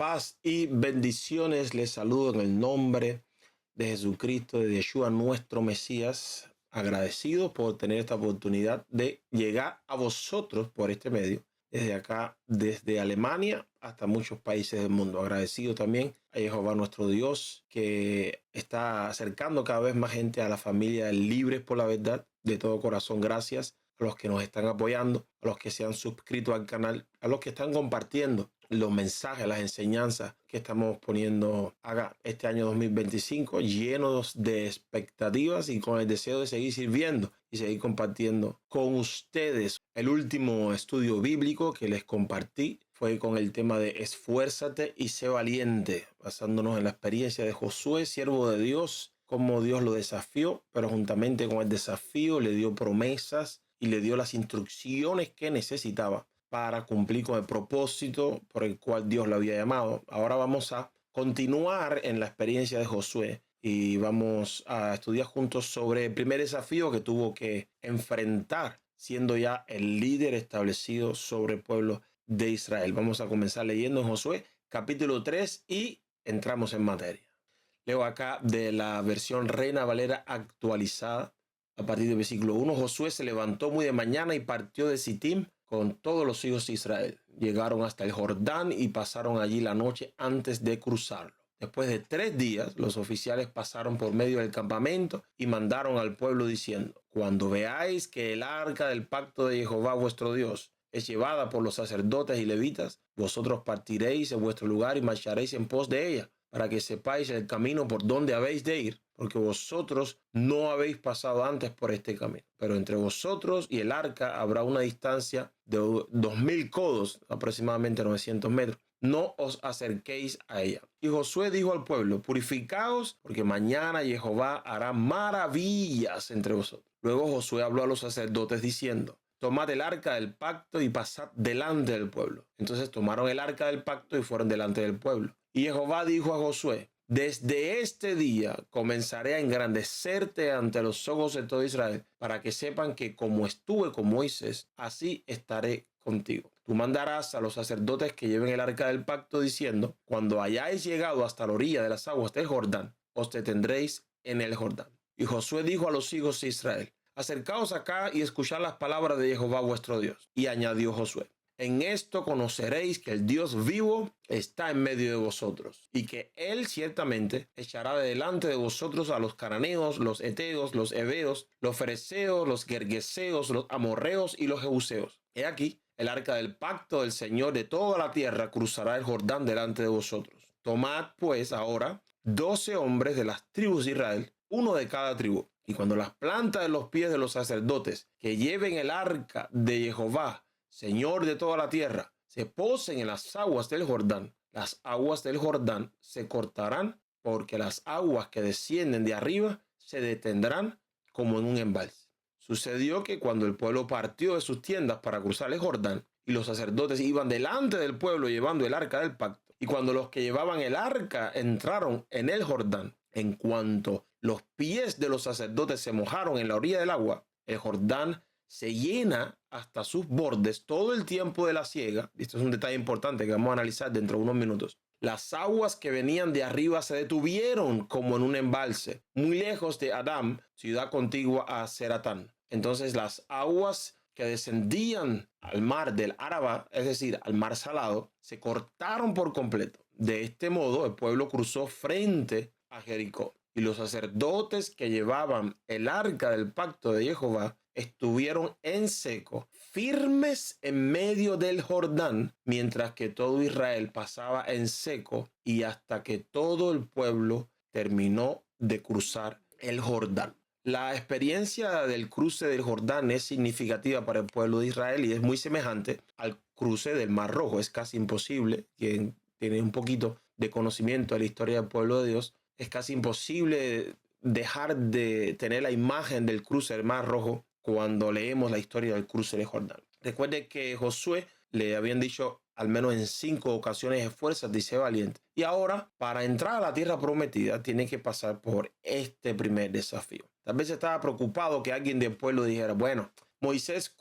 Paz y bendiciones. Les saludo en el nombre de Jesucristo, de Yeshua, nuestro Mesías. Agradecido por tener esta oportunidad de llegar a vosotros por este medio. Desde acá, desde Alemania hasta muchos países del mundo. Agradecido también a Jehová nuestro Dios, que está acercando cada vez más gente a la familia Libres por la Verdad. De todo corazón, gracias a los que nos están apoyando, a los que se han suscrito al canal, a los que están compartiendo los mensajes, las enseñanzas que estamos poniendo acá este año 2025, llenos de expectativas y con el deseo de seguir sirviendo y seguir compartiendo con ustedes. El último estudio bíblico que les compartí fue con el tema de esfuérzate y sé valiente, basándonos en la experiencia de Josué, siervo de Dios, cómo Dios lo desafió, pero juntamente con el desafío le dio promesas y le dio las instrucciones que necesitaba para cumplir con el propósito por el cual Dios lo había llamado. Ahora vamos a continuar en la experiencia de Josué y vamos a estudiar juntos sobre el primer desafío que tuvo que enfrentar siendo ya el líder establecido sobre el pueblo de Israel. Vamos a comenzar leyendo en Josué capítulo 3 y entramos en materia. Leo acá de la versión Reina Valera actualizada a partir del versículo 1. Josué se levantó muy de mañana y partió de Sittim con todos los hijos de Israel. Llegaron hasta el Jordán y pasaron allí la noche antes de cruzarlo. Después de 3 días, los oficiales pasaron por medio del campamento y mandaron al pueblo diciendo: cuando veáis que el arca del pacto de Jehová vuestro Dios es llevada por los sacerdotes y levitas, vosotros partiréis en vuestro lugar y marcharéis en pos de ella, para que sepáis el camino por donde habéis de ir, porque vosotros no habéis pasado antes por este camino. Pero entre vosotros y el arca habrá una distancia de 2000 codos, aproximadamente 900 metros. No os acerquéis a ella. Y Josué dijo al pueblo: purificaos, porque mañana Jehová hará maravillas entre vosotros. Luego Josué habló a los sacerdotes diciendo: tomad el arca del pacto y pasad delante del pueblo. Entonces tomaron el arca del pacto y fueron delante del pueblo. Y Jehová dijo a Josué: desde este día comenzaré a engrandecerte ante los ojos de todo Israel, para que sepan que como estuve con Moisés, así estaré contigo. Tú mandarás a los sacerdotes que lleven el arca del pacto diciendo: cuando hayáis llegado hasta la orilla de las aguas del Jordán, os detendréis en el Jordán. Y Josué dijo a los hijos de Israel: acercaos acá y escuchad las palabras de Jehová vuestro Dios. Y añadió Josué: en esto conoceréis que el Dios vivo está en medio de vosotros, y que él ciertamente echará de delante de vosotros a los cananeos, los heteos, los heveos, los fereceos, los gergeseos, los amorreos y los jebuseos. He aquí, el arca del pacto del Señor de toda la tierra cruzará el Jordán delante de vosotros. Tomad pues ahora 12 hombres de las tribus de Israel, uno de cada tribu, y cuando las plantas de los pies de los sacerdotes que lleven el arca de Jehová, Señor de toda la tierra, se posen en las aguas del Jordán, las aguas del Jordán se cortarán, porque las aguas que descienden de arriba se detendrán como en un embalse. Sucedió que cuando el pueblo partió de sus tiendas para cruzar el Jordán, y los sacerdotes iban delante del pueblo llevando el arca del pacto, y cuando los que llevaban el arca entraron en el Jordán, en cuanto los pies de los sacerdotes se mojaron en la orilla del agua, el Jordán se llena hasta sus bordes todo el tiempo de la siega. Esto es un detalle importante que vamos a analizar dentro de unos minutos. Las aguas que venían de arriba se detuvieron como en un embalse, muy lejos de Adam, ciudad contigua a Zeratán. Entonces las aguas que descendían al mar del Araba, es decir, al mar salado, se cortaron por completo. De este modo, el pueblo cruzó frente a Jericó. Y los sacerdotes que llevaban el arca del pacto de Jehová estuvieron en seco, firmes en medio del Jordán, mientras que todo Israel pasaba en seco y hasta que todo el pueblo terminó de cruzar el Jordán. La experiencia del cruce del Jordán es significativa para el pueblo de Israel y es muy semejante al cruce del Mar Rojo. Es casi imposible, quien tiene un poquito de conocimiento de la historia del pueblo de Dios, es casi imposible dejar de tener la imagen del cruce del Mar Rojo cuando leemos la historia del cruce de Jordán. Recuerde que Josué le habían dicho al menos en 5 ocasiones: esfuérzate y sé valiente. Y ahora, para entrar a la tierra prometida, tiene que pasar por este primer desafío. Tal vez estaba preocupado que alguien del pueblo dijera: bueno, Moisés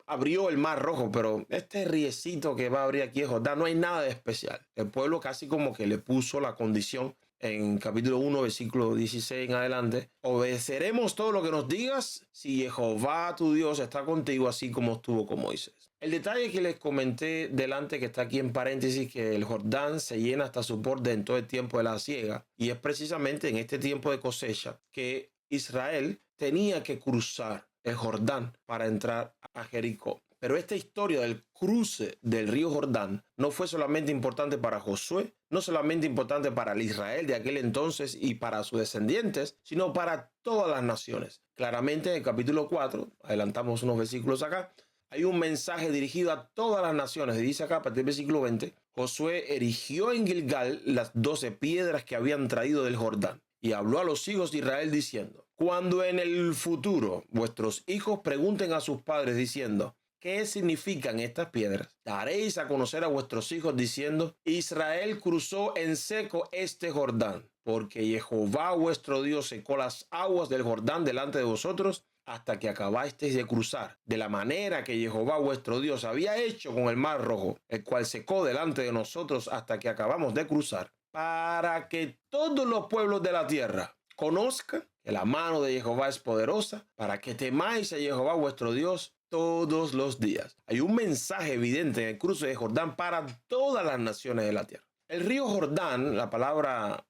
abrió el mar rojo, pero este riecito que va a abrir aquí en Jordán no hay nada de especial. El pueblo casi como que le puso la condición en capítulo 1, versículo 16 en adelante. Obedeceremos todo lo que nos digas si Jehová tu Dios está contigo, así como estuvo con Moisés. El detalle que les comenté delante, que está aquí en paréntesis, que el Jordán se llena hasta su borde en todo el tiempo de la siega, y es precisamente en este tiempo de cosecha que Israel tenía que cruzar el Jordán para entrar a Jericó. Pero esta historia del cruce del río Jordán no fue solamente importante para Josué, no solamente importante para el Israel de aquel entonces y para sus descendientes, sino para todas las naciones. Claramente en el capítulo 4, adelantamos unos versículos acá, hay un mensaje dirigido a todas las naciones. Y dice acá, a partir del versículo 20, Josué erigió en Gilgal las 12 piedras que habían traído del Jordán. Y habló a los hijos de Israel diciendo, cuando en el futuro vuestros hijos pregunten a sus padres diciendo, ¿qué significan estas piedras? Daréis a conocer a vuestros hijos diciendo, Israel cruzó en seco este Jordán, porque Jehová vuestro Dios secó las aguas del Jordán delante de vosotros hasta que acabasteis de cruzar, de la manera que Jehová vuestro Dios había hecho con el mar rojo, el cual secó delante de nosotros hasta que acabamos de cruzar, para que todos los pueblos de la tierra conozcan que la mano de Jehová es poderosa, para que temáis a Jehová vuestro Dios todos los días. Hay un mensaje evidente en el cruce de Jordán para todas las naciones de la tierra. El río Jordán, la palabra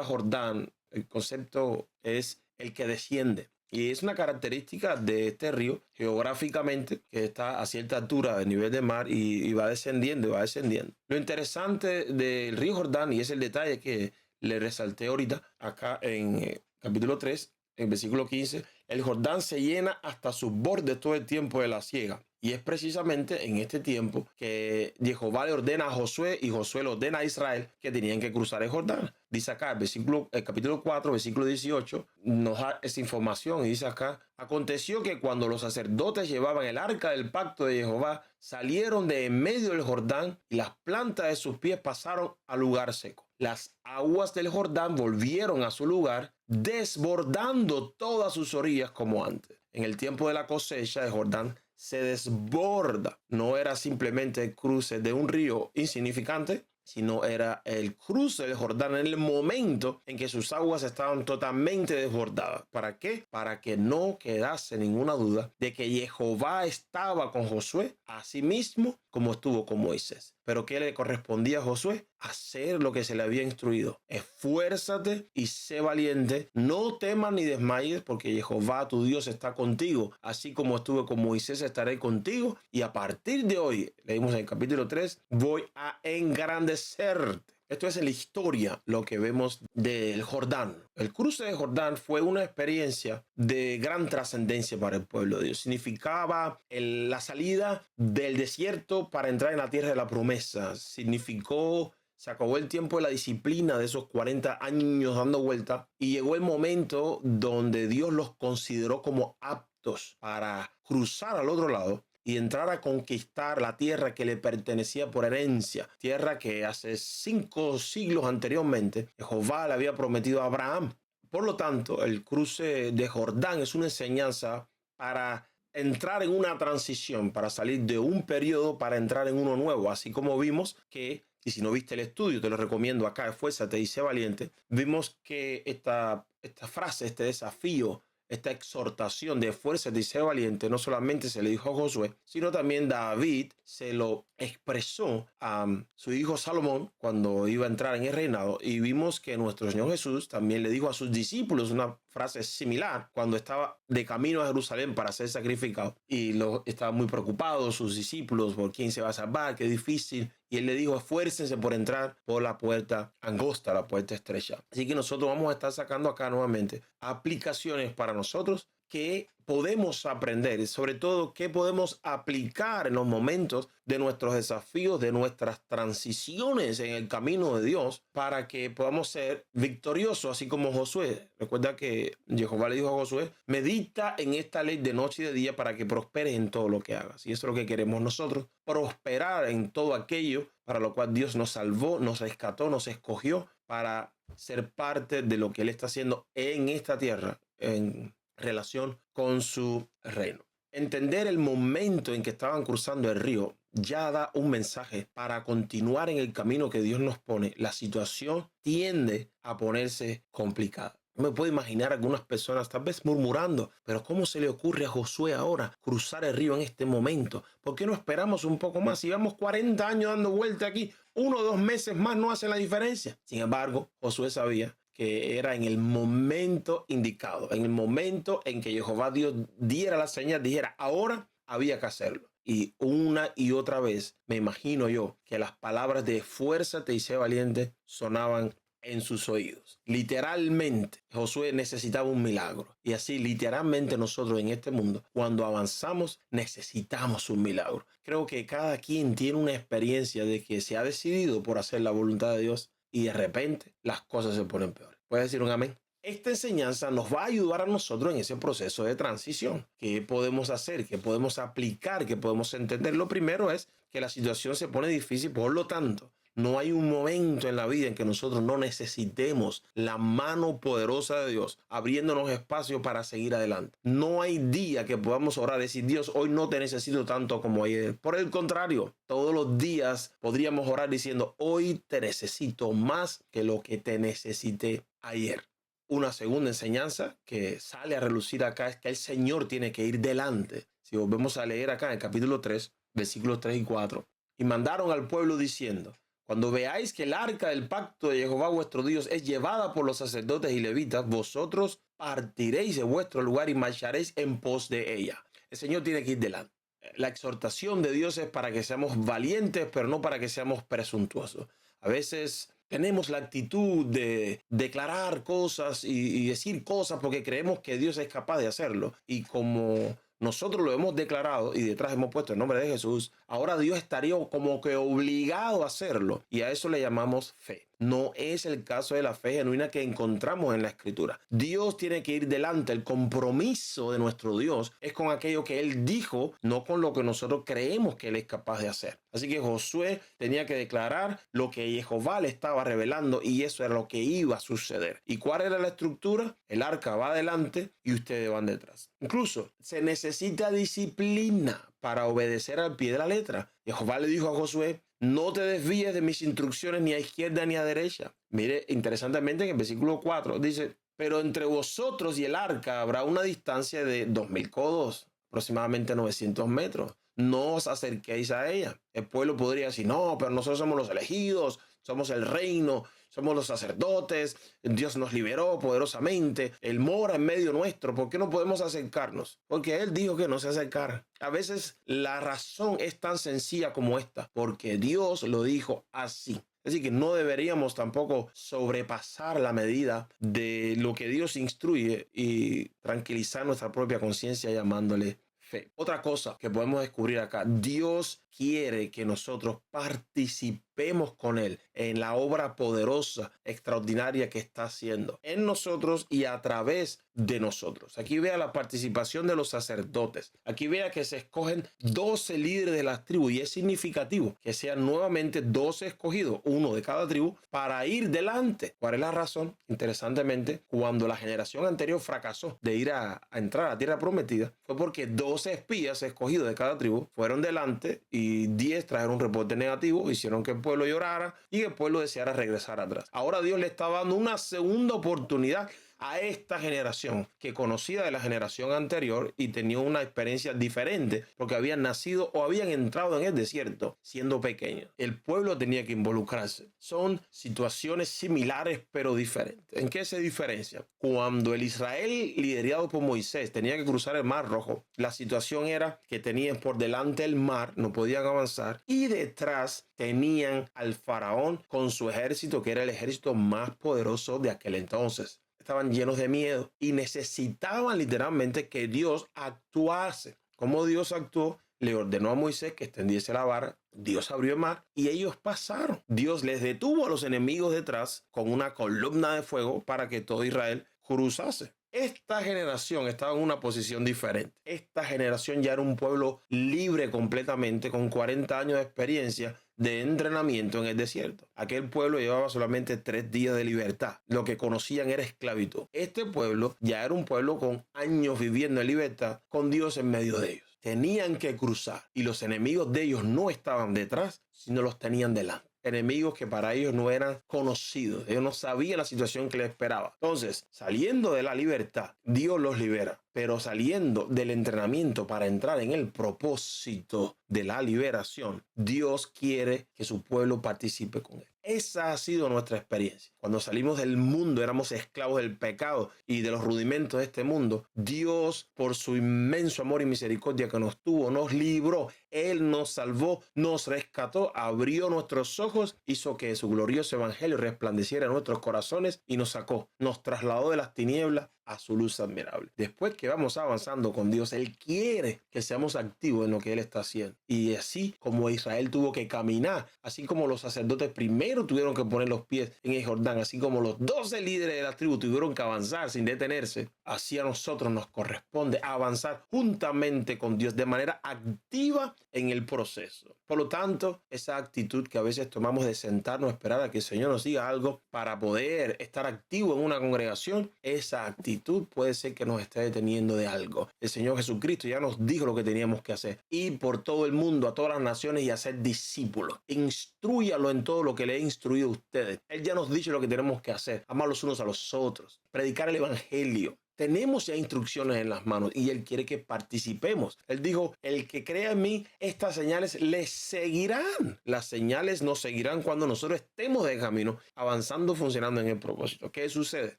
Jordán, el concepto es el que desciende. Y es una característica de este río geográficamente, que está a cierta altura del nivel del mar y va descendiendo y va descendiendo. Lo interesante del río Jordán, y es el detalle que le resalté ahorita acá en capítulo 3, en versículo 15, el Jordán se llena hasta sus bordes todo el tiempo de la siega. Y es precisamente en este tiempo que Jehová le ordena a Josué y Josué le ordena a Israel que tenían que cruzar el Jordán. Dice acá, el capítulo 4, versículo 18, nos da esa información y dice acá, aconteció que cuando los sacerdotes llevaban el arca del pacto de Jehová, salieron de en medio del Jordán y las plantas de sus pies pasaron al lugar seco. Las aguas del Jordán volvieron a su lugar, desbordando todas sus orillas como antes. En el tiempo de la cosecha, el Jordán se desborda. No era simplemente el cruce de un río insignificante, sino era el cruce del Jordán en el momento en que sus aguas estaban totalmente desbordadas. ¿Para qué? Para que no quedase ninguna duda de que Jehová estaba con Josué, así mismo como estuvo con Moisés. ¿Pero qué le correspondía a Josué? Hacer lo que se le había instruido. Esfuérzate y sé valiente. No temas ni desmayes, porque Jehová tu Dios está contigo. Así como estuve con Moisés, estaré contigo. Y a partir de hoy, leímos en el capítulo 3, voy a engrandecerte. Esto es en la historia lo que vemos del Jordán. El cruce de Jordán fue una experiencia de gran trascendencia para el pueblo de Dios. Significaba la salida del desierto para entrar en la tierra de la promesa. Se acabó el tiempo de la disciplina de esos 40 años dando vuelta y llegó el momento donde Dios los consideró como aptos para cruzar al otro lado y entrar a conquistar la tierra que le pertenecía por herencia, tierra que hace 5 siglos anteriormente Jehová le había prometido a Abraham. Por lo tanto, el cruce de Jordán es una enseñanza para entrar en una transición, para salir de un periodo para entrar en uno nuevo, así como vimos que, y si no viste el estudio, te lo recomiendo acá, esfuérzate y sé valiente, vimos que esta frase, este desafío, esta exhortación de fuerza y sé valiente no solamente se le dijo a Josué, sino también David se lo expresó a su hijo Salomón cuando iba a entrar en el reinado. Y vimos que nuestro Señor Jesús también le dijo a sus discípulos una frase similar cuando estaba de camino a Jerusalén para ser sacrificado. Y estaban muy preocupados sus discípulos por quién se va a salvar, qué difícil. Y él le dijo, esfuércense por entrar por la puerta angosta, la puerta estrecha. Así que nosotros vamos a estar sacando acá nuevamente aplicaciones para nosotros que podemos aprender y sobre todo qué podemos aplicar en los momentos de nuestros desafíos, de nuestras transiciones en el camino de Dios para que podamos ser victoriosos, así como Josué. Recuerda que Jehová le dijo a Josué, medita en esta ley de noche y de día para que prosperes en todo lo que hagas. Y eso es lo que queremos nosotros, prosperar en todo aquello para lo cual Dios nos salvó, nos rescató, nos escogió para ser parte de lo que Él está haciendo en esta tierra, en relación con su reino. Entender el momento en que estaban cruzando el río ya da un mensaje para continuar en el camino que Dios nos pone. La situación tiende a ponerse complicada. Me puedo imaginar algunas personas tal vez murmurando, pero ¿cómo se le ocurre a Josué ahora cruzar el río en este momento? ¿Por qué no esperamos un poco más? Si llevamos 40 años dando vuelta aquí, 1 o 2 meses más no hacen la diferencia. Sin embargo, Josué sabía que era en el momento indicado, en el momento en que Jehová Dios diera la señal, dijera, ahora había que hacerlo. Y una y otra vez me imagino yo que las palabras de fuérzate y sé valiente sonaban en sus oídos. Literalmente, Josué necesitaba un milagro. Y así, literalmente, nosotros en este mundo, cuando avanzamos, necesitamos un milagro. Creo que cada quien tiene una experiencia de que se ha decidido por hacer la voluntad de Dios y de repente las cosas se ponen peores. ¿Puedes decir un amén? Esta enseñanza nos va a ayudar a nosotros en ese proceso de transición. ¿Qué podemos hacer? ¿Qué podemos aplicar? ¿Qué podemos entender? Lo primero es que la situación se pone difícil, por lo tanto, no hay un momento en la vida en que nosotros no necesitemos la mano poderosa de Dios abriéndonos espacio para seguir adelante. No hay día que podamos orar y decir, Dios, hoy no te necesito tanto como ayer. Por el contrario, todos los días podríamos orar diciendo, hoy te necesito más que lo que te necesité ayer. Una segunda enseñanza que sale a relucir acá es que el Señor tiene que ir delante. Si volvemos a leer acá en el capítulo 3, versículos 3 y 4. Y mandaron al pueblo diciendo, cuando veáis que el arca del pacto de Jehová vuestro Dios es llevada por los sacerdotes y levitas, vosotros partiréis de vuestro lugar y marcharéis en pos de ella. El Señor tiene que ir delante. La exhortación de Dios es para que seamos valientes, pero no para que seamos presuntuosos. A veces tenemos la actitud de declarar cosas y decir cosas porque creemos que Dios es capaz de hacerlo. Y como nosotros lo hemos declarado y detrás hemos puesto el nombre de Jesús, ahora Dios estaría como que obligado a hacerlo. Y a eso le llamamos fe. No es el caso de la fe genuina que encontramos en la Escritura. Dios tiene que ir delante. El compromiso de nuestro Dios es con aquello que Él dijo, no con lo que nosotros creemos que Él es capaz de hacer. Así que Josué tenía que declarar lo que Jehová le estaba revelando y eso era lo que iba a suceder. ¿Y cuál era la estructura? El arca va adelante y ustedes van detrás. Incluso se necesita disciplina para obedecer al pie de la letra. Jehová le dijo a Josué, no te desvíes de mis instrucciones ni a izquierda ni a derecha. Mire, interesantemente en el versículo 4 dice, pero entre vosotros y el arca habrá una distancia de 2000 codos, aproximadamente 900 metros. No os acerquéis a ella. El pueblo podría decir, no, pero nosotros somos los elegidos, somos el reino, somos los sacerdotes, Dios nos liberó poderosamente, Él mora en medio nuestro, ¿por qué no podemos acercarnos? Porque Él dijo que no se acercara. A veces la razón es tan sencilla como esta, porque Dios lo dijo así. Así que no deberíamos tampoco sobrepasar la medida de lo que Dios instruye y tranquilizar nuestra propia conciencia llamándole fe. Otra cosa que podemos descubrir acá, Dios quiere que nosotros participemos con Él en la obra poderosa, extraordinaria que está haciendo en nosotros y a través de nosotros. Aquí vea la participación de los sacerdotes. Aquí vea que se escogen 12 líderes de las tribus y es significativo que sean nuevamente 12 escogidos, uno de cada tribu, para ir delante. ¿Cuál es la razón? Interesantemente, cuando la generación anterior fracasó de ir a entrar a la tierra prometida, fue porque 12 espías escogidos de cada tribu fueron delante y 10 trajeron un reporte negativo, hicieron que el pueblo llorara y que el pueblo deseara regresar atrás. Ahora Dios le está dando una segunda oportunidad a esta generación que conocía de la generación anterior y tenía una experiencia diferente porque habían nacido o habían entrado en el desierto siendo pequeños. El pueblo tenía que involucrarse. Son situaciones similares pero diferentes. ¿En qué se diferencia? Cuando el Israel liderado por Moisés tenía que cruzar el Mar Rojo, la situación era que tenían por delante el mar, no podían avanzar y detrás tenían al faraón con su ejército que era el ejército más poderoso de aquel entonces. Estaban llenos de miedo y necesitaban literalmente que Dios actuase. ¿Cómo Dios actuó? Le ordenó a Moisés que extendiese la vara. Dios abrió el mar y ellos pasaron. Dios les detuvo a los enemigos detrás con una columna de fuego para que todo Israel cruzase. Esta generación estaba en una posición diferente. Esta generación ya era un pueblo libre completamente, con 40 años de experiencia de entrenamiento en el desierto. Aquel pueblo llevaba solamente 3 días de libertad. Lo que conocían era esclavitud. Este pueblo ya era un pueblo con años viviendo en libertad, con Dios en medio de ellos. Tenían que cruzar y los enemigos de ellos no estaban detrás, sino los tenían delante. Enemigos que para ellos no eran conocidos. Ellos no sabían la situación que les esperaba. Entonces, saliendo de la libertad, Dios los libera. Pero saliendo del entrenamiento para entrar en el propósito de la liberación, Dios quiere que su pueblo participe con él. Esa ha sido nuestra experiencia. Cuando salimos del mundo, éramos esclavos del pecado y de los rudimentos de este mundo. Dios, por su inmenso amor y misericordia que nos tuvo, nos libró. Él nos salvó, nos rescató, abrió nuestros ojos, hizo que su glorioso evangelio resplandeciera en nuestros corazones y nos sacó, nos trasladó de las tinieblas a su luz admirable. Después que vamos avanzando con Dios, Él quiere que seamos activos en lo que Él está haciendo. Y así como Israel tuvo que caminar, así como los sacerdotes primero tuvieron que poner los pies en el Jordán, así como los 12 líderes de la tribu tuvieron que avanzar sin detenerse, así a nosotros nos corresponde avanzar juntamente con Dios de manera activa en el proceso. Por lo tanto, esa actitud que a veces tomamos de sentarnos a esperar a que el Señor nos diga algo para poder estar activo en una congregación, esa actitud puede ser que nos esté deteniendo de algo. El Señor Jesucristo ya nos dijo lo que teníamos que hacer: ir por todo el mundo, a todas las naciones y hacer discípulos. Instrúyalo en todo lo que le he instruido a ustedes. Él ya nos dicho lo que tenemos que hacer: amar los unos a los otros, predicar el evangelio. Tenemos ya instrucciones en las manos y Él quiere que participemos. Él dijo: el que crea en mí, estas señales les seguirán. Las señales nos seguirán cuando nosotros estemos de camino, avanzando, funcionando en el propósito. ¿Qué sucede?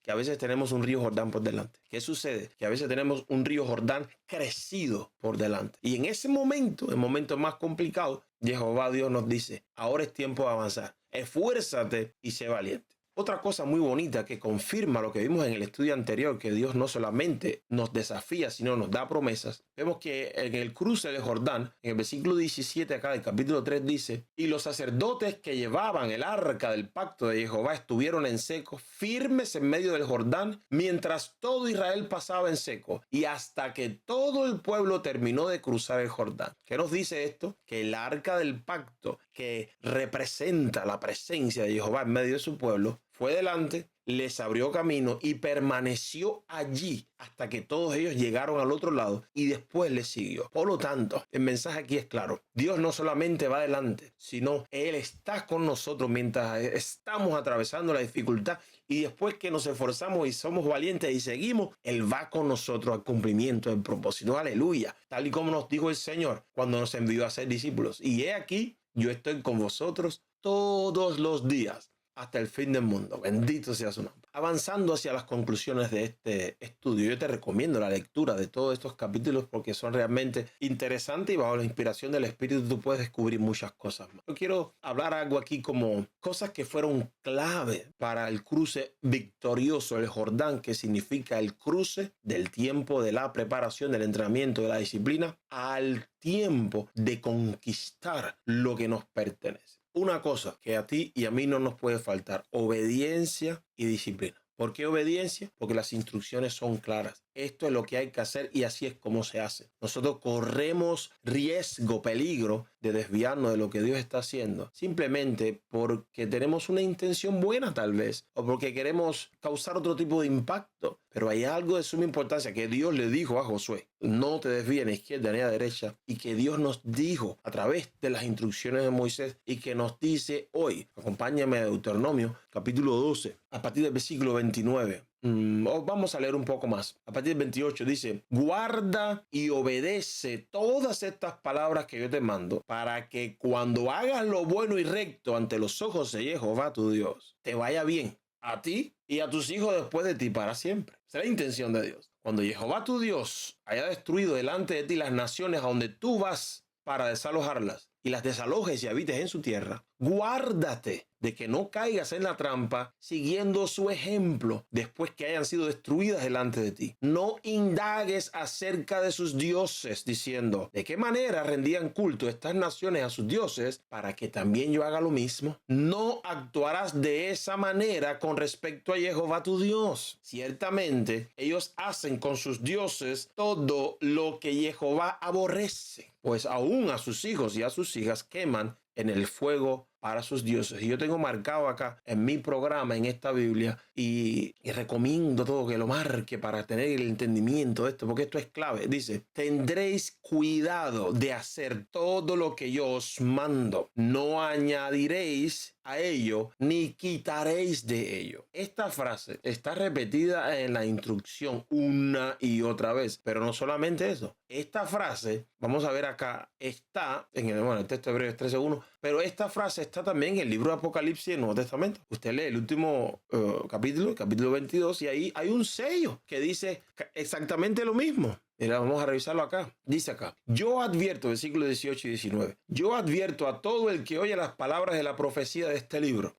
Que a veces tenemos un río Jordán por delante. ¿Qué sucede? Que a veces tenemos un río Jordán crecido por delante. Y en ese momento, el momento más complicado, Jehová Dios nos dice: ahora es tiempo de avanzar. Esfuérzate y sé valiente. Otra cosa muy bonita que confirma lo que vimos en el estudio anterior, que Dios no solamente nos desafía, sino nos da promesas. Vemos que en el cruce del Jordán, en el versículo 17 acá del capítulo 3 dice: y los sacerdotes que llevaban el arca del pacto de Jehová estuvieron en seco, firmes en medio del Jordán, mientras todo Israel pasaba en seco, y hasta que todo el pueblo terminó de cruzar el Jordán. ¿Qué nos dice esto? Que el arca del pacto, que representa la presencia de Jehová en medio de su pueblo, fue delante, les abrió camino y permaneció allí hasta que todos ellos llegaron al otro lado y después les siguió. Por lo tanto, el mensaje aquí es claro: Dios no solamente va adelante, sino Él está con nosotros mientras estamos atravesando la dificultad, y después que nos esforzamos y somos valientes y seguimos, Él va con nosotros al cumplimiento del propósito. Aleluya. Tal y como nos dijo el Señor cuando nos envió a ser discípulos: y he aquí, yo estoy con vosotros todos los días, hasta el fin del mundo. Bendito sea su nombre. Avanzando hacia las conclusiones de este estudio, yo te recomiendo la lectura de todos estos capítulos porque son realmente interesantes y bajo la inspiración del Espíritu tú puedes descubrir muchas cosas más. Yo quiero hablar algo aquí como cosas que fueron clave para el cruce victorioso del Jordán, que significa el cruce del tiempo de la preparación, del entrenamiento, de la disciplina, al tiempo de conquistar lo que nos pertenece. Una cosa que a ti y a mí no nos puede faltar: obediencia y disciplina. ¿Por qué obediencia? Porque las instrucciones son claras. Esto es lo que hay que hacer y así es como se hace. Nosotros corremos riesgo, peligro de desviarnos de lo que Dios está haciendo simplemente porque tenemos una intención buena tal vez, o porque queremos causar otro tipo de impacto. Pero hay algo de suma importancia que Dios le dijo a Josué: no te desvíes ni a izquierda ni a derecha, y que Dios nos dijo a través de las instrucciones de Moisés y que nos dice hoy. Acompáñame a Deuteronomio capítulo 12, a partir del versículo 29. Vamos a leer un poco más. A partir del 28 dice: guarda y obedece todas estas palabras que yo te mando, para que cuando hagas lo bueno y recto ante los ojos de Jehová tu Dios, te vaya bien a ti y a tus hijos después de ti para siempre. Esa es la intención de Dios. Cuando Jehová tu Dios haya destruido delante de ti las naciones a donde tú vas para desalojarlas, y las desalojes y habites en su tierra, Guárdate de que no caigas en la trampa siguiendo su ejemplo después que hayan sido destruidas delante de ti. No indagues acerca de sus dioses diciendo, ¿de qué manera rendían culto estas naciones a sus dioses para que también yo haga lo mismo? No actuarás de esa manera con respecto a Jehová tu Dios. Ciertamente ellos hacen con sus dioses todo lo que Jehová aborrece, pues aún a sus hijos y a sus hijas queman en el fuego para sus dioses. Y yo tengo marcado acá en mi programa, en esta Biblia, y recomiendo todo que lo marque para tener el entendimiento de esto, porque esto es clave. Dice, tendréis cuidado de hacer todo lo que yo os mando. No añadiréis a ello, ni quitaréis de ello. Esta frase está repetida en la instrucción una y otra vez, pero no solamente eso. Esta frase, vamos a ver acá, está en el texto hebreo 13:1, pero esta frase está también en el libro de Apocalipsis del Nuevo Testamento. Usted lee el último capítulo 22, y ahí hay un sello que dice exactamente lo mismo. Mira, vamos a revisarlo acá. Dice acá, yo advierto, versículos 18 y 19, yo advierto a todo el que oye las palabras de la profecía de este libro,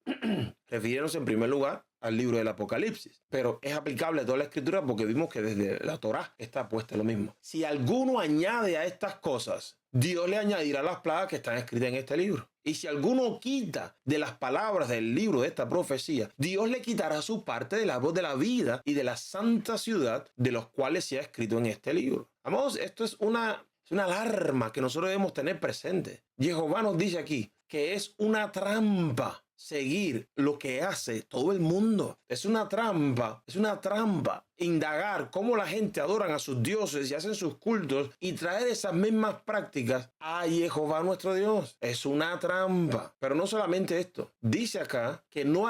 refiriéndose en primer lugar al libro del Apocalipsis, pero es aplicable a toda la escritura porque vimos que desde la Torá está puesto lo mismo. Si alguno añade a estas cosas, Dios le añadirá las plagas que están escritas en este libro. Y si alguno quita de las palabras del libro de esta profecía, Dios le quitará su parte de la voz de la vida y de la santa ciudad de los cuales se ha escrito en este libro. Amados, esto es una alarma que nosotros debemos tener presente. Jehová nos dice aquí que es una trampa seguir lo que hace todo el mundo. Es una trampa indagar cómo la gente adoran a sus dioses y hacen sus cultos y traer esas mismas prácticas a Jehová nuestro Dios. Es una trampa. Pero no solamente esto. Dice acá que no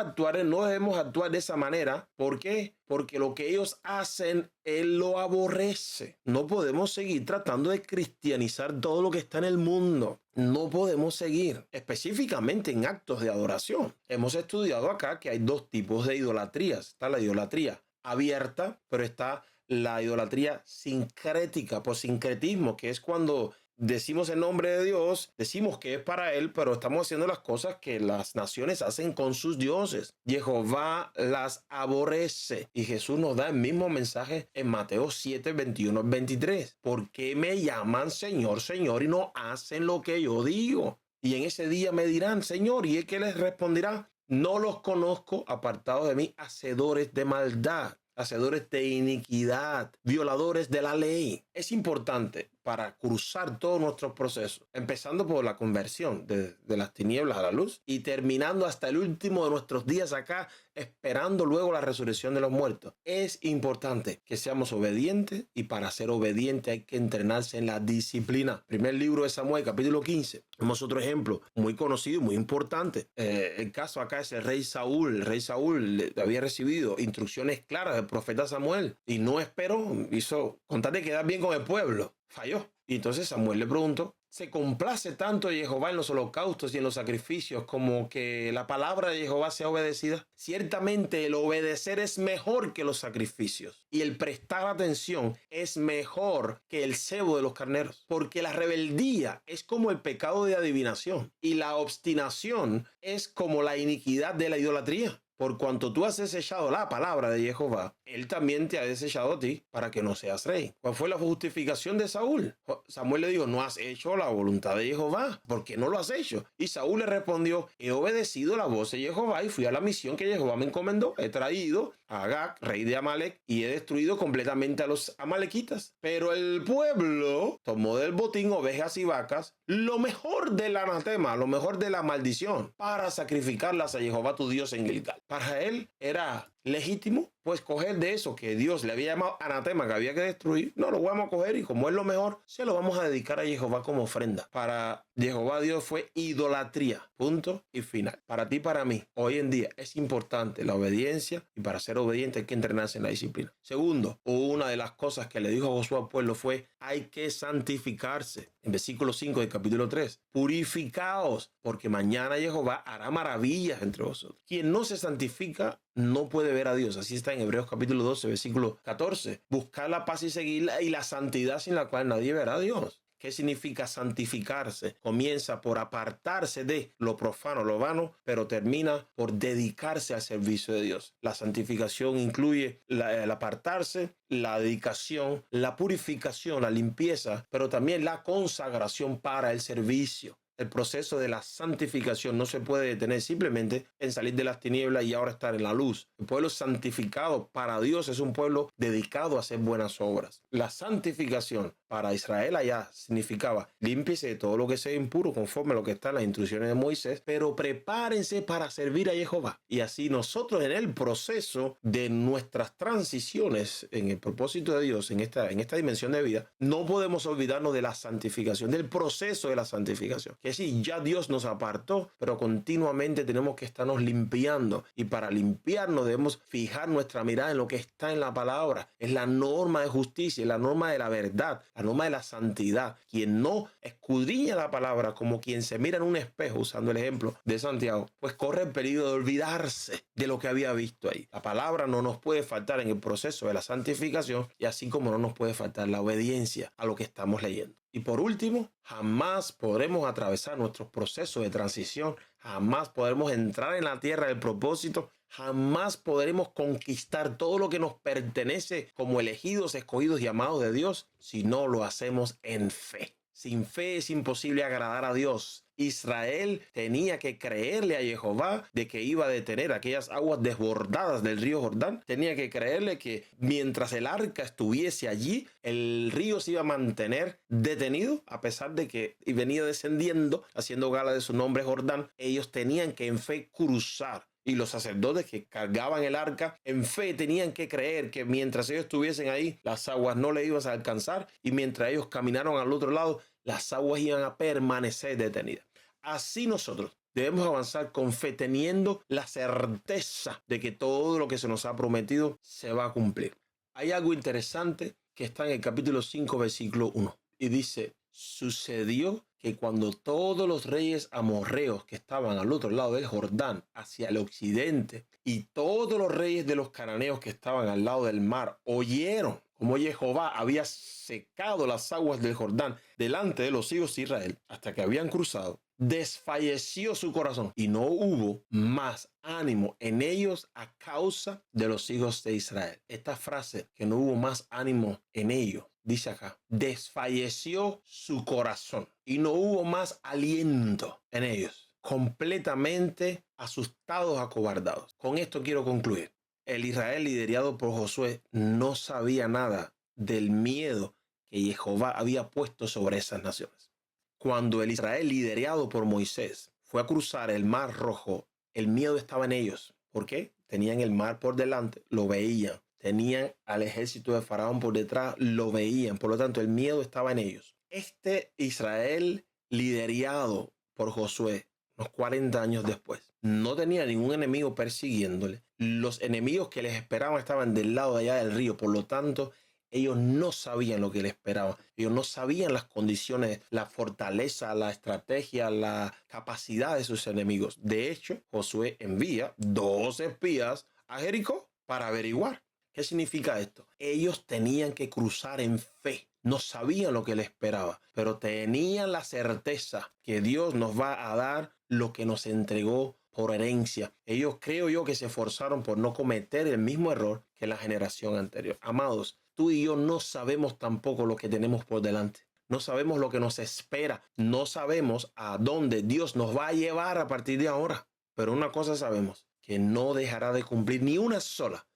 debemos actuar de esa manera. ¿Por qué? Porque lo que ellos hacen, Él lo aborrece. No podemos seguir tratando de cristianizar todo lo que está en el mundo. No podemos seguir, específicamente en actos de adoración. Hemos estudiado acá que hay dos tipos de idolatrías. Está la idolatría abierta, pero está la idolatría sincrética, por sincretismo, que es cuando decimos el nombre de Dios, decimos que es para Él, pero estamos haciendo las cosas que las naciones hacen con sus dioses. Jehová las aborrece. Y Jesús nos da el mismo mensaje en Mateo 7, 21, 23. ¿Por qué me llaman Señor, Señor y no hacen lo que yo digo? Y en ese día me dirán, Señor, ¿y Él qué les responderá? No los conozco, apartados de mí, hacedores de maldad, hacedores de iniquidad, violadores de la ley. Es importante para cruzar todos nuestros procesos, empezando por la conversión de las tinieblas a la luz y terminando hasta el último de nuestros días acá, esperando luego la resurrección de los muertos. Es importante que seamos obedientes, y para ser obediente hay que entrenarse en la disciplina. Primer libro de Samuel, capítulo 15. Vemos otro ejemplo muy conocido, muy importante. El caso acá es el rey Saúl. El rey Saúl había recibido instrucciones claras del profeta Samuel y no esperó, hizo con tal de quedar bien con el pueblo. Falló. Y entonces Samuel le preguntó, ¿se complace tanto Jehová en los holocaustos y en los sacrificios como que la palabra de Jehová sea obedecida? Ciertamente el obedecer es mejor que los sacrificios, y el prestar atención es mejor que el cebo de los carneros, porque la rebeldía es como el pecado de adivinación y la obstinación es como la iniquidad de la idolatría. Por cuanto tú has desechado la palabra de Jehová, Él también te ha desechado a ti para que no seas rey. ¿Cuál fue la justificación de Saúl? Samuel le dijo, no has hecho la voluntad de Jehová. ¿Por qué no lo has hecho? Y Saúl le respondió, he obedecido la voz de Jehová y fui a la misión que Jehová me encomendó. He traído a Agag, rey de Amalek, y he destruido completamente a los amalequitas. Pero el pueblo tomó del botín ovejas y vacas, lo mejor del anatema, lo mejor de la maldición, para sacrificarlas a Jehová tu Dios en Gilgal. Para él era legítimo pues coger de eso que Dios le había llamado anatema, que había que destruir. No, lo vamos a coger y como es lo mejor, se lo vamos a dedicar a Jehová como ofrenda. Para Jehová Dios fue idolatría. Punto y final. Para ti y para mí, hoy en día es importante la obediencia, y para ser obediente hay que entrenarse en la disciplina. Segundo, una de las cosas que le dijo Josué al pueblo fue, hay que santificarse. En versículo 5 del capítulo 3, purificaos, porque mañana Jehová hará maravillas entre vosotros. Quien no se santifica no puede ver a Dios. Así está en Hebreos capítulo 12, versículo 14. Buscar la paz y seguirla, y la santidad sin la cual nadie verá a Dios. ¿Qué significa santificarse? Comienza por apartarse de lo profano, lo vano, pero termina por dedicarse al servicio de Dios. La santificación incluye el apartarse, la dedicación, la purificación, la limpieza, pero también la consagración para el servicio. El proceso de la santificación no se puede detener simplemente en salir de las tinieblas y ahora estar en la luz. El pueblo santificado para Dios es un pueblo dedicado a hacer buenas obras. La santificación para Israel allá significaba límpiese de todo lo que sea impuro conforme a lo que está en las instrucciones de Moisés, pero prepárense para servir a Jehová. Y así nosotros en el proceso de nuestras transiciones en el propósito de Dios, en esta dimensión de vida, no podemos olvidarnos de la santificación, del proceso de la santificación. Que sí, ya Dios nos apartó, pero continuamente tenemos que estarnos limpiando. Y para limpiarnos debemos fijar nuestra mirada en lo que está en la palabra. Es la norma de justicia, es la norma de la verdad, la norma de la santidad. Quien no escudriña la palabra como quien se mira en un espejo, usando el ejemplo de Santiago, pues corre el peligro de olvidarse de lo que había visto ahí. La palabra no nos puede faltar en el proceso de la santificación, y así como no nos puede faltar la obediencia a lo que estamos leyendo. Y por último, jamás podremos atravesar nuestros procesos de transición, jamás podremos entrar en la tierra del propósito, jamás podremos conquistar todo lo que nos pertenece como elegidos, escogidos y amados de Dios si no lo hacemos en fe. Sin fe es imposible agradar a Dios. Israel tenía que creerle a Jehová de que iba a detener aquellas aguas desbordadas del río Jordán. Tenía que creerle que mientras el arca estuviese allí, el río se iba a mantener detenido, a pesar de que venía descendiendo, haciendo gala de su nombre Jordán. Ellos tenían que en fe cruzar. Y los sacerdotes que cargaban el arca en fe tenían que creer que mientras ellos estuviesen ahí, las aguas no le iban a alcanzar, y mientras ellos caminaron al otro lado, las aguas iban a permanecer detenidas. Así nosotros debemos avanzar con fe, teniendo la certeza de que todo lo que se nos ha prometido se va a cumplir. Hay algo interesante que está en el capítulo 5, versículo 1, y dice: sucedió que cuando todos los reyes amorreos que estaban al otro lado del Jordán, hacia el occidente, y todos los reyes de los cananeos que estaban al lado del mar, oyeron cómo Jehová había secado las aguas del Jordán delante de los hijos de Israel hasta que habían cruzado, desfalleció su corazón y no hubo más ánimo en ellos a causa de los hijos de Israel. Esta frase, que no hubo más ánimo en ellos, dice acá: desfalleció su corazón y no hubo más aliento en ellos, completamente asustados, acobardados. Con esto quiero concluir. El Israel liderado por Josué no sabía nada del miedo que Jehová había puesto sobre esas naciones. Cuando el Israel liderado por Moisés fue a cruzar el Mar Rojo, el miedo estaba en ellos. ¿Por qué? Tenían el mar por delante, lo veían. Tenían al ejército de Faraón por detrás, lo veían. Por lo tanto, el miedo estaba en ellos. Este Israel liderado por Josué, unos 40 años después, no tenía ningún enemigo persiguiéndole. Los enemigos que les esperaban estaban del lado de allá del río. Por lo tanto, ellos no sabían lo que les esperaba. Ellos no sabían las condiciones, la fortaleza, la estrategia, la capacidad de sus enemigos. De hecho, Josué envía 2 espías a Jericó para averiguar. ¿Qué significa esto? Ellos tenían que cruzar en fe. No sabían lo que les esperaba, pero tenían la certeza que Dios nos va a dar lo que nos entregó por herencia. Ellos, creo yo, que se esforzaron por no cometer el mismo error que la generación anterior. Amados, tú y yo no sabemos tampoco lo que tenemos por delante. No sabemos lo que nos espera. No sabemos a dónde Dios nos va a llevar a partir de ahora. Pero una cosa sabemos: que no dejará de cumplir ni una sola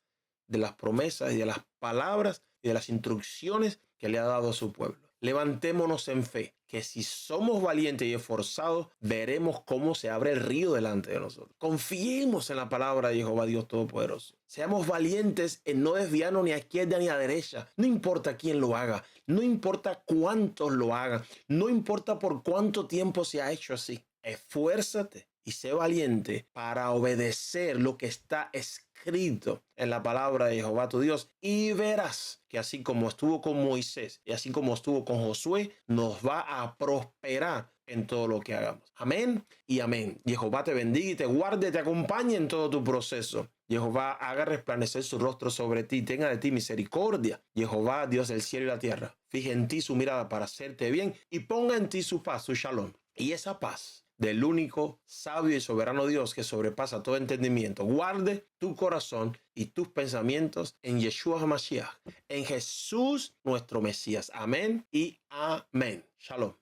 de las promesas y de las palabras y de las instrucciones que le ha dado a su pueblo. Levantémonos en fe, que si somos valientes y esforzados, veremos cómo se abre el río delante de nosotros. Confiemos en la palabra de Jehová Dios Todopoderoso. Seamos valientes en no desviarnos ni a izquierda ni a derecha. No importa quién lo haga, no importa cuántos lo hagan, no importa por cuánto tiempo se ha hecho así. Esfuérzate y sé valiente para obedecer lo que está escrito en la palabra de Jehová tu Dios, y verás que así como estuvo con Moisés y así como estuvo con Josué, nos va a prosperar en todo lo que hagamos. Amén y amén. Jehová te bendiga y te guarde, te acompañe en todo tu proceso. Jehová haga resplandecer su rostro sobre ti, tenga de ti misericordia. Jehová, Dios del cielo y la tierra, fije en ti su mirada para hacerte bien y ponga en ti su paz, su shalom. Y esa paz del único sabio y soberano Dios que sobrepasa todo entendimiento, guarde tu corazón y tus pensamientos en Yeshua HaMashiach, en Jesús nuestro Mesías. Amén y amén. Shalom.